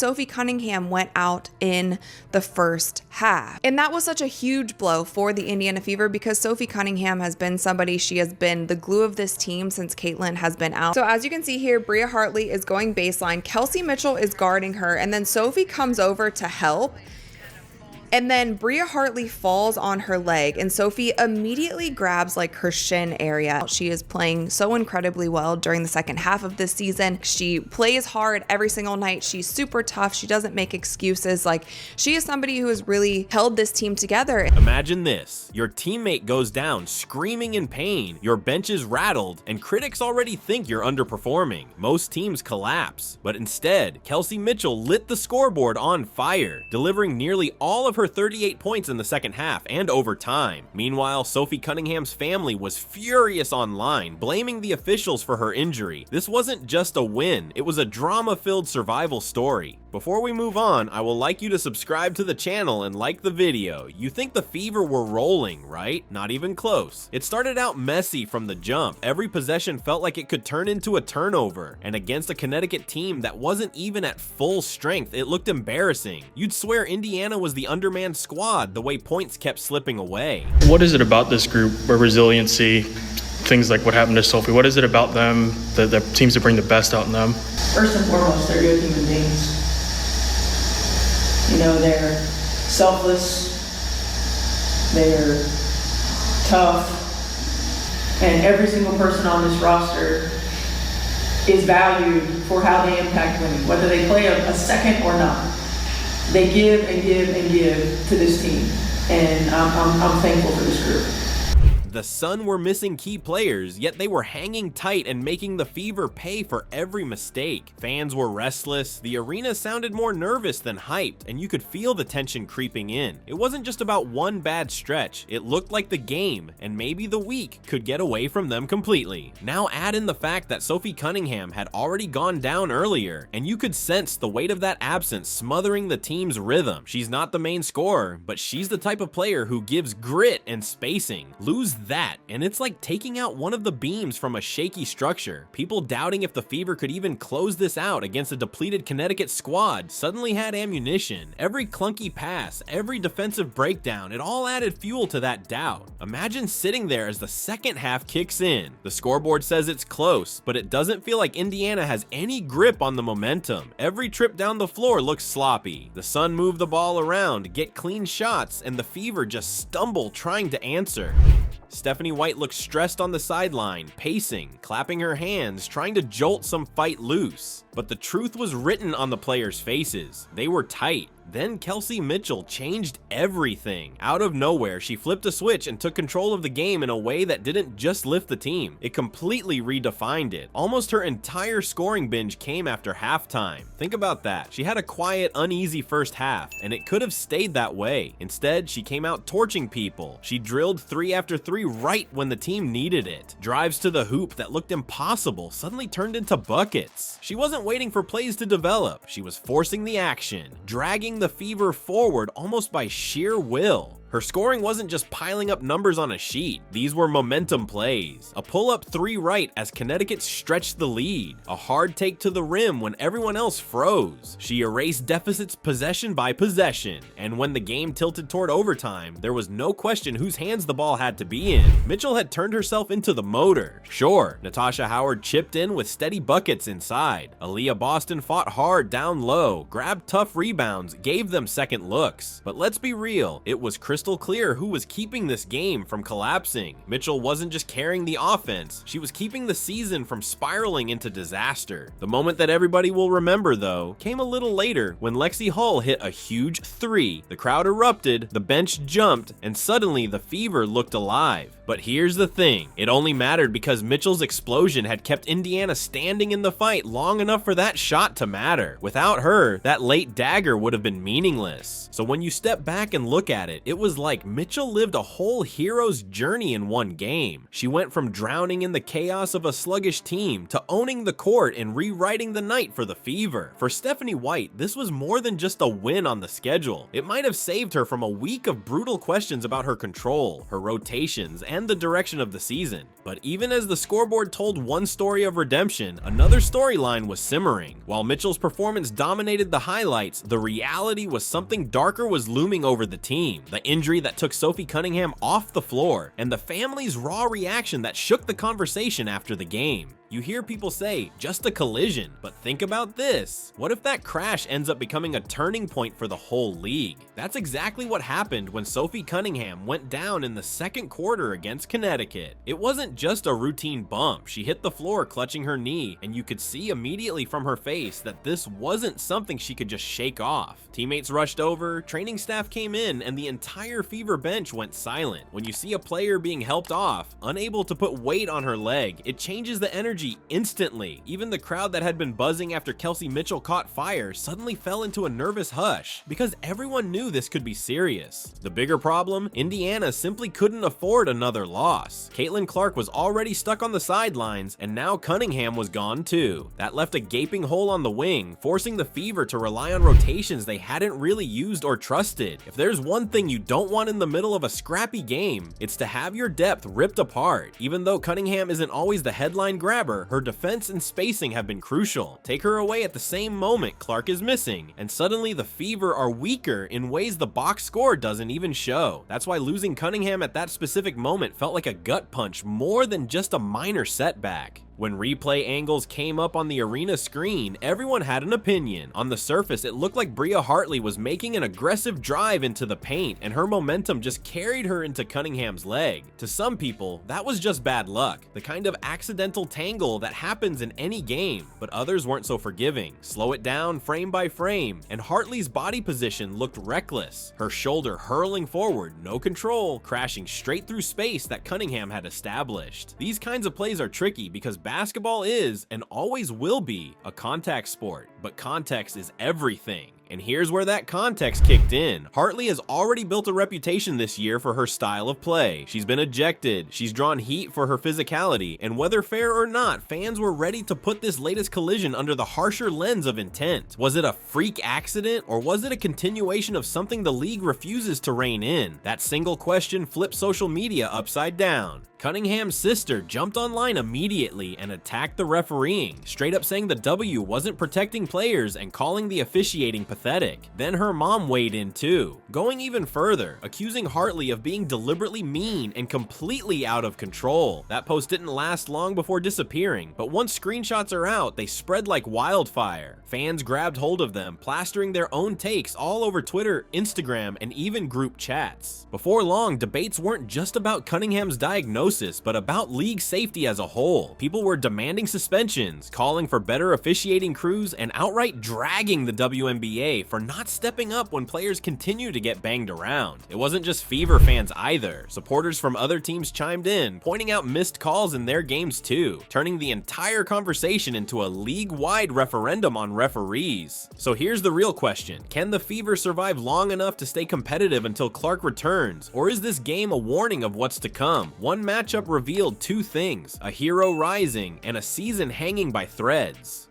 Sophie Cunningham went out in the first half. And that was such a huge blow for the Indiana Fever because Sophie Cunningham has been somebody, she has been the glue of this team since Caitlin has been out. So as you can see here, Bria Hartley is going baseline, Kelsey Mitchell is guarding her, and then Sophie comes over to help. And then Bria Hartley falls on her leg and Sophie immediately grabs like her shin area. She is playing so incredibly well during the second half of this season. She plays hard every single night. She's super tough. She doesn't make excuses. Like, she is somebody who has really held this team together. Imagine this. Your teammate goes down screaming in pain. Your bench is rattled and critics already think you're underperforming. Most teams collapse, but instead, Kelsey Mitchell lit the scoreboard on fire, delivering nearly all of her 38 points in the second half and overtime. Meanwhile, Sophie Cunningham's family was furious online, blaming the officials for her injury. This wasn't just a win, it was a drama-filled survival story. Before we move on, I will like you to subscribe to the channel and like the video. You think the Fever were rolling, right? Not even close. It started out messy from the jump. Every possession felt like it could turn into a turnover, and against a Connecticut team that wasn't even at full strength, it looked embarrassing. You'd swear Indiana was the undermanned squad the way points kept slipping away. What is it about this group where resiliency, things like what happened to Sophie, what is it about them that seems to bring the best out in them? First and foremost, they're good human beings. You know, they're selfless, they're tough, and every single person on this roster is valued for how they impact winning, whether they play a second or not. They give and give and give to this team, and I'm thankful for this group. The Sun were missing key players, yet they were hanging tight and making the Fever pay for every mistake. Fans were restless, the arena sounded more nervous than hyped, and you could feel the tension creeping in. It wasn't just about one bad stretch, it looked like the game, and maybe the week could get away from them completely. Now add in the fact that Sophie Cunningham had already gone down earlier, and you could sense the weight of that absence smothering the team's rhythm. She's not the main scorer, but she's the type of player who gives grit and spacing. Lose that, and it's like taking out one of the beams from a shaky structure. People doubting if the Fever could even close this out against a depleted Connecticut squad suddenly had ammunition. Every clunky pass, every defensive breakdown, it all added fuel to that doubt. Imagine sitting there as the second half kicks in. The scoreboard says it's close, but it doesn't feel like Indiana has any grip on the momentum. Every trip down the floor looks sloppy. The Sun move the ball around, get clean shots, and the Fever just stumble trying to answer. Stephanie White looks stressed on the sideline, pacing, clapping her hands, trying to jolt some fight loose. But the truth was written on the players' faces. They were tight. Then Kelsey Mitchell changed everything. Out of nowhere, she flipped a switch and took control of the game in a way that didn't just lift the team. It completely redefined it. Almost her entire scoring binge came after halftime. Think about that. She had a quiet, uneasy first half, and it could have stayed that way. Instead, she came out torching people. She drilled 3 after 3 right when the team needed it. Drives to the hoop that looked impossible suddenly turned into buckets. She wasn't waiting for plays to develop. She was forcing the action, dragging the Fever forward almost by sheer will. Her scoring wasn't just piling up numbers on a sheet. These were momentum plays. A pull-up 3 right as Connecticut stretched the lead. A hard take to the rim when everyone else froze. She erased deficits possession by possession. And when the game tilted toward overtime, there was no question whose hands the ball had to be in. Mitchell had turned herself into the motor. Sure, Natasha Howard chipped in with steady buckets inside. Aaliyah Boston fought hard down low, grabbed tough rebounds, gave them second looks. But let's be real, it was crystal clear who was keeping this game from collapsing. Mitchell wasn't just carrying the offense, she was keeping the season from spiraling into disaster. The moment that everybody will remember, though, came a little later when Lexi Hull hit a huge 3. The crowd erupted, the bench jumped, and suddenly the Fever looked alive. But here's the thing, it only mattered because Mitchell's explosion had kept Indiana standing in the fight long enough for that shot to matter. Without her, that late dagger would have been meaningless. So when you step back and look at it, it was like Mitchell lived a whole hero's journey in one game. She went from drowning in the chaos of a sluggish team to owning the court and rewriting the night for the Fever. For Stephanie White, this was more than just a win on the schedule. It might have saved her from a week of brutal questions about her control, her rotations, and and the direction of the season. But even as the scoreboard told one story of redemption, another storyline was simmering. While Mitchell's performance dominated the highlights, the reality was something darker was looming over the team. The injury that took Sophie Cunningham off the floor, and the family's raw reaction that shook the conversation after the game. You hear people say, just a collision, but think about this. What if that crash ends up becoming a turning point for the whole league? That's exactly what happened when Sophie Cunningham went down in the second quarter against Connecticut. It wasn't just a routine bump. She hit the floor clutching her knee, and you could see immediately from her face that this wasn't something she could just shake off. Teammates rushed over, training staff came in, and the entire Fever bench went silent. When you see a player being helped off, unable to put weight on her leg, it changes the energy instantly. Even the crowd that had been buzzing after Kelsey Mitchell caught fire suddenly fell into a nervous hush because everyone knew this could be serious. The bigger problem, Indiana simply couldn't afford another loss. Caitlin Clark was already stuck on the sidelines, and now Cunningham was gone too. That left a gaping hole on the wing, forcing the Fever to rely on rotations they hadn't really used or trusted. If there's one thing you don't want in the middle of a scrappy game, it's to have your depth ripped apart. Even though Cunningham isn't always the headline grabber, her defense and spacing have been crucial. Take her away at the same moment Clark is missing, and suddenly the Fever are weaker in ways the box score doesn't even show. That's why losing Cunningham at that specific moment felt like a gut punch more than just a minor setback. When replay angles came up on the arena screen, everyone had an opinion. On the surface, it looked like Bria Hartley was making an aggressive drive into the paint, and her momentum just carried her into Cunningham's leg. To some people, that was just bad luck, the kind of accidental tangle that happens in any game, but others weren't so forgiving. Slow it down frame by frame, and Hartley's body position looked reckless, her shoulder hurling forward, no control, crashing straight through space that Cunningham had established. These kinds of plays are tricky because basketball is, and always will be, a contact sport, but context is everything. And here's where that context kicked in. Hartley has already built a reputation this year for her style of play. She's been ejected, she's drawn heat for her physicality, and whether fair or not, fans were ready to put this latest collision under the harsher lens of intent. Was it a freak accident, or was it a continuation of something the league refuses to rein in? That single question flipped social media upside down. Cunningham's sister jumped online immediately and attacked the refereeing, straight up saying the W wasn't protecting players and calling the officiating pathetic. Then her mom weighed in too, going even further, accusing Hartley of being deliberately mean and completely out of control. That post didn't last long before disappearing, but once screenshots are out, they spread like wildfire. Fans grabbed hold of them, plastering their own takes all over Twitter, Instagram, and even group chats. Before long, debates weren't just about Cunningham's diagnosis, but about league safety as a whole. People were demanding suspensions, calling for better officiating crews, and outright dragging the WNBA for not stepping up when players continue to get banged around. It wasn't just Fever fans either. Supporters from other teams chimed in, pointing out missed calls in their games too, turning the entire conversation into a league-wide referendum on referees. So here's the real question. Can the Fever survive long enough to stay competitive until Clark returns? Or is this game a warning of what's to come? One matchup revealed two things: a hero rising and a season hanging by threads.